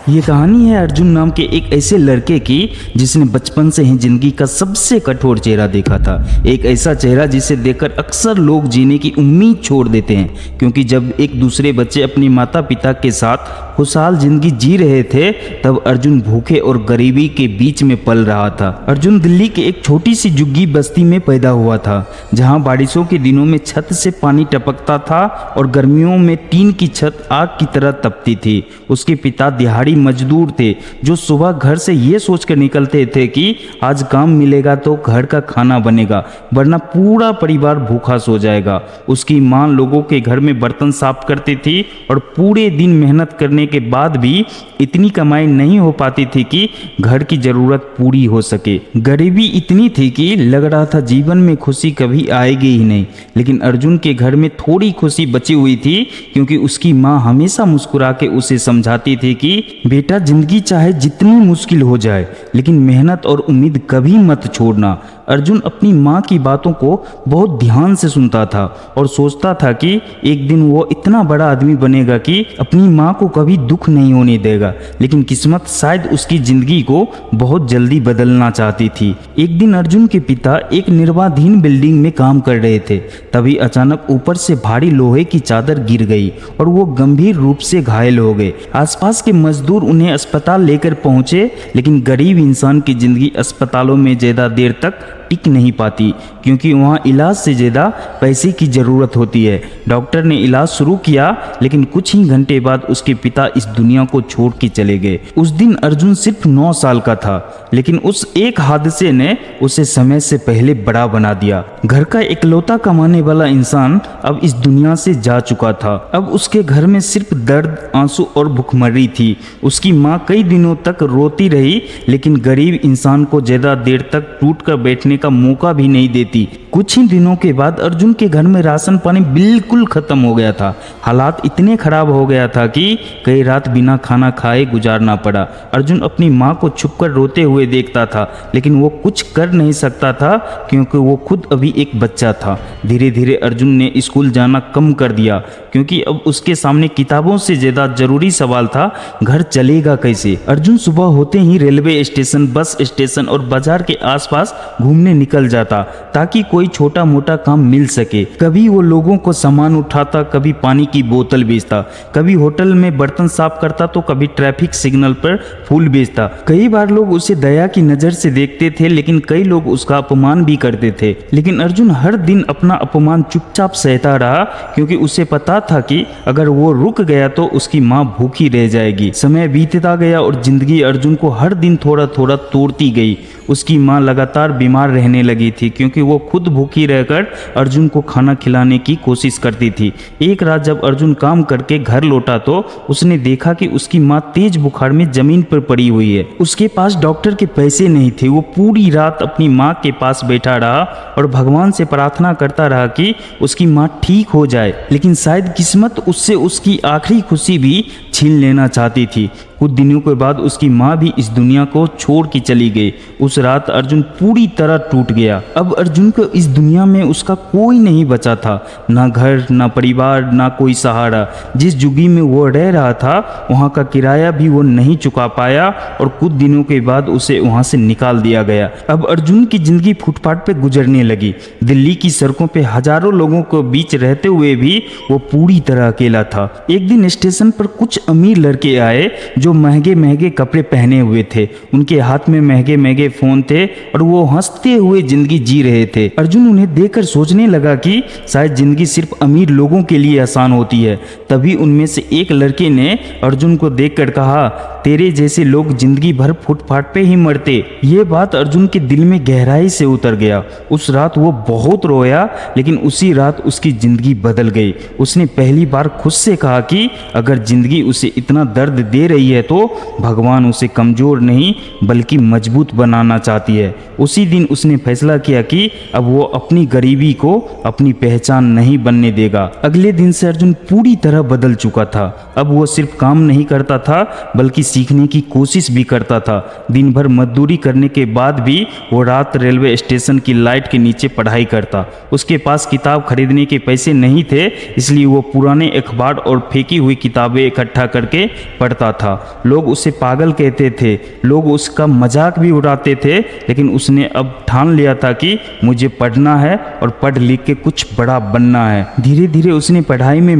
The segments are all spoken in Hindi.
ये कहानी है अर्जुन नाम के एक ऐसे लड़के की जिसने बचपन से ही जिंदगी का सबसे कठोर चेहरा देखा था। एक ऐसा चेहरा जिसे देखकर अक्सर लोग जीने की उम्मीद छोड़ देते हैं, क्योंकि जब एक दूसरे बच्चे अपने माता पिता के साथ खुशहाल जिंदगी जी रहे थे तब अर्जुन भूखे और गरीबी के बीच में पल रहा था। अर्जुन दिल्ली के एक छोटी सी झुग्गी बस्ती में पैदा हुआ था, जहां बारिशों के दिनों में छत से पानी टपकता था और गर्मियों में टीन की छत आग की तरह तपती थी। उसके पिता दिहाड़ी मजदूर थे जो सुबह घर से ये सोचकर निकलते थे कि आज काम मिलेगा तो घर का खाना बनेगा, वरना पूरा परिवार भूखा सो जाएगा। उसकी मां लोगों के घर में बर्तन साफ करती थी और पूरे दिन मेहनत करने के बाद भी इतनी कमाई नहीं हो पाती थी कि घर की जरूरत पूरी हो सके। गरीबी इतनी थी कि लग रहा था जीवन में खुशी कभी आएगी ही नहीं। लेकिन अर्जुन के घर में थोड़ी खुशी बची हुई थी, क्योंकि उसकी मां हमेशा मुस्कुरा के उसे समझाती थी कि बेटा, जिंदगी चाहे जितनी मुश्किल हो जाए लेकिन मेहनत और उम्मीद कभी मत छोड़ना। अर्जुन अपनी माँ की बातों को बहुत ध्यान से सुनता था और सोचता था कि एक दिन वो इतना बड़ा आदमी बनेगा कि अपनी माँ को कभी दुख नहीं होने देगा। लेकिन किस्मत शायद उसकी जिंदगी को बहुत जल्दी बदलना चाहती थी। एक दिन अर्जुन के पिता एक निर्माणाधीन बिल्डिंग में काम कर रहे थे, तभी अचानक ऊपर से भारी लोहे की चादर गिर गई और वो गंभीर रूप से घायल हो गए। आसपास के मजदूर उन्हें अस्पताल लेकर पहुंचे, लेकिन गरीब इंसान की जिंदगी अस्पतालों में ज्यादा देर तक टिक नहीं पाती, क्योंकि वहाँ इलाज से ज़्यादा पैसे की ज़रूरत होती है। डॉक्टर ने इलाज शुरू किया, लेकिन कुछ ही घंटे बाद उसके पिता इस दुनिया को छोड़ के चले गए। उस दिन अर्जुन सिर्फ 9 साल का था, लेकिन उस एक हादसे ने उसे समय से पहले बड़ा बना दिया। घर का इकलौता कमाने वाला इंसान अब इस दुनिया से जा चुका था। अब उसके घर में सिर्फ दर्द, आंसू और भुखमरी थी। उसकी माँ कई दिनों तक रोती रही, लेकिन गरीब इंसान को ज़्यादा देर तक टूट कर बैठने का मौका भी नहीं देती। कुछ ही दिनों के बाद अर्जुन के घर में राशन पानी बिल्कुल खत्म हो गया था। हालात इतने खराब हो गया था कि कई रात बिना खाना खाए गुजारना पड़ा। अर्जुन अपनी माँ को छुपकर रोते हुए देखता था, लेकिन वो कुछ कर नहीं सकता था, क्योंकि वो खुद अभी एक बच्चा था। धीरे धीरे अर्जुन ने स्कूल जाना कम कर दिया, क्योंकि अब उसके सामने किताबों से ज्यादा जरूरी सवाल था, घर चलेगा कैसे। अर्जुन सुबह होते ही रेलवे स्टेशन, बस स्टेशन और बाजार के आसपास घूमने निकल जाता, ताकि कोई छोटा मोटा काम मिल सके। कभी वो लोगों को सामान उठाता, कभी पानी की बोतल बेचता, कभी होटल में बर्तन साफ करता, तो कभी ट्रैफिक सिग्नल पर फूल बेचता। कई बार लोग उसे दया की नजर से देखते थे, लेकिन कई लोग उसका अपमान भी करते थे। लेकिन अर्जुन हर दिन अपना अपमान चुपचाप सहता रहा, क्योंकि उसे पता था कि अगर वो रुक गया तो उसकी माँ भूखी रह जाएगी। समय बीतता गया और जिंदगी अर्जुन को हर दिन थोड़ा थोड़ा तोड़ती गई। उसकी माँ लगातार बीमार रहने लगी थी, क्योंकि वो खुद भूखी रहकर अर्जुन को खाना खिलाने की कोशिश करती थी। एक रात जब अर्जुन काम करके घर लौटा तो उसने देखा कि उसकी माँ तेज बुखार में जमीन पर पड़ी हुई है। उसके पास डॉक्टर के पैसे नहीं थे। वो पूरी रात अपनी माँ के पास बैठा रहा और भगवान से प्रार्थना करता रहा कि उसकी माँ ठीक हो जाए, लेकिन शायद किस्मत उससे उसकी आखिरी खुशी भी छीन लेना चाहती थी। कुछ दिनों के बाद उसकी माँ भी इस दुनिया को छोड़ के चली गई। उस रात अर्जुन पूरी तरह टूट गया। अब अर्जुन को इस दुनिया में उसका कोई नहीं बचा था, ना घर, ना परिवार, ना कोई सहारा। जिस झुग्गी में वो रह रहा था वहाँ का किराया भी वो नहीं चुका पाया और कुछ दिनों के बाद उसे वहाँ से निकाल दिया गया। अब अर्जुन की जिंदगी फुटपाथ पे गुजरने लगी। दिल्ली की सड़कों पे हजारों लोगों के बीच रहते हुए भी वो पूरी तरह अकेला था। एक दिन स्टेशन पर कुछ अमीर लड़के आए जो महंगे महंगे कपड़े पहने हुए थे। उनके हाथ में महंगे महंगे फोन थे और वो हंसते हुए जिंदगी जी रहे थे। अर्जुन उन्हें देखकर सोचने लगा कि शायद जिंदगी सिर्फ अमीर लोगों के लिए आसान होती है। तभी उनमें से एक लड़के ने अर्जुन को देखकर कहा, तेरे जैसे लोग जिंदगी भर फुटपाथ पे ही मरते। ये बात अर्जुन के दिल में गहराई से उतर गया। उस रात वो बहुत रोया, लेकिन उसी रात उसकी जिंदगी बदल गई। उसने पहली बार खुद से कहा कि अगर जिंदगी उसे इतना दर्द दे रही है तो भगवान उसे कमजोर नहीं बल्कि मजबूत बनाना चाहती है। उसी दिन उसने फैसला किया कि अब वो अपनी गरीबी को अपनी पहचान नहीं बनने देगा। अगले दिन से अर्जुन पूरी तरह बदल चुका था। अब वो सिर्फ काम नहीं करता था बल्कि सीखने की कोशिश भी करता था। दिन भर मजदूरी करने के बाद भी वो रात रेलवे स्टेशन की लाइट के नीचे पढ़ाई करता। उसके पास किताब खरीदने के पैसे नहीं थे, इसलिए वो पुराने अखबार और फेंकी हुई किताबें इकट्ठा करके पढ़ता था। लोग उसे पागल कहते थे, लोग उसका मजाक भी उड़ाते थे, लेकिन उसने अब ठान लिया था कि मुझे पढ़ना है और पढ़ लिख के कुछ बड़ा बनना है। धीरे धीरे उसने पढ़ाई में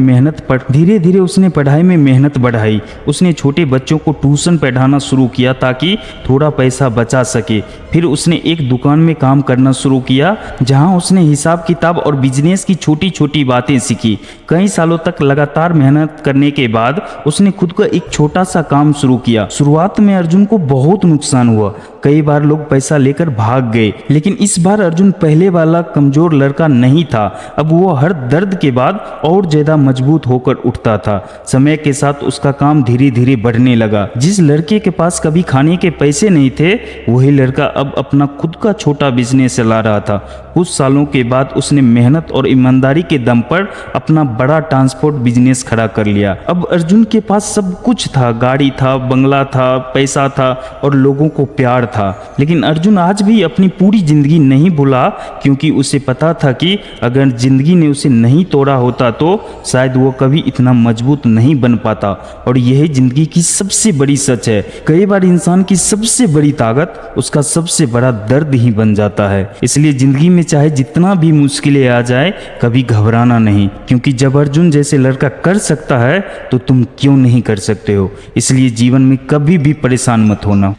मेहनत बढ़ाई। उसने छोटे बच्चों को ट्यूशन पढ़ाना शुरू किया ताकि थोड़ा पैसा बचा सके। फिर उसने एक दुकान में काम करना शुरू किया जहां उसने हिसाब किताब और बिजनेस की छोटी छोटी बातें सीखी। कई सालों तक लगातार मेहनत करने के बाद उसने खुद का एक छोटा सा काम शुरू किया। शुरुआत में अर्जुन को बहुत नुकसान हुआ, कई बार लोग पैसा लेकर भाग गए, लेकिन इस बार अर्जुन पहले वाला कमजोर लड़का नहीं था। अब वो हर दर्द के बाद और ज्यादा मजबूत होकर उठता था। समय के साथ उसका काम धीरे धीरे बढ़ने लगा। जिस लड़के के पास कभी खाने के पैसे नहीं थे, वही लड़का अब अपना खुद का छोटा बिजनेस चला रहा था। कुछ सालों के बाद उसने मेहनत और ईमानदारी के दम पर अपना बड़ा ट्रांसपोर्ट बिजनेस खड़ा कर लिया। अब अर्जुन के पास सब कुछ था, गाड़ी था, बंगला था, पैसा था और लोगों को प्यार था। लेकिन अर्जुन आज भी अपनी पूरी जिंदगी नहीं भूला, क्योंकि उसे पता था कि अगर जिंदगी ने उसे नहीं तोड़ा होता तो शायद वो कभी इतना मजबूत नहीं बन पाता। और यही जिंदगी की सबसे बड़ी सच है। कई बार इंसान की सबसे बड़ी ताकत उसका सबसे बड़ा दर्द ही बन जाता है। इसलिए जिंदगी में चाहे जितना भी मुश्किलें आ जाए, कभी घबराना नहीं, क्योंकि जब अर्जुन जैसे लड़का कर सकता है तो तुम क्यों नहीं कर सकते हो। इसलिए जीवन में कभी भी परेशान मत होना।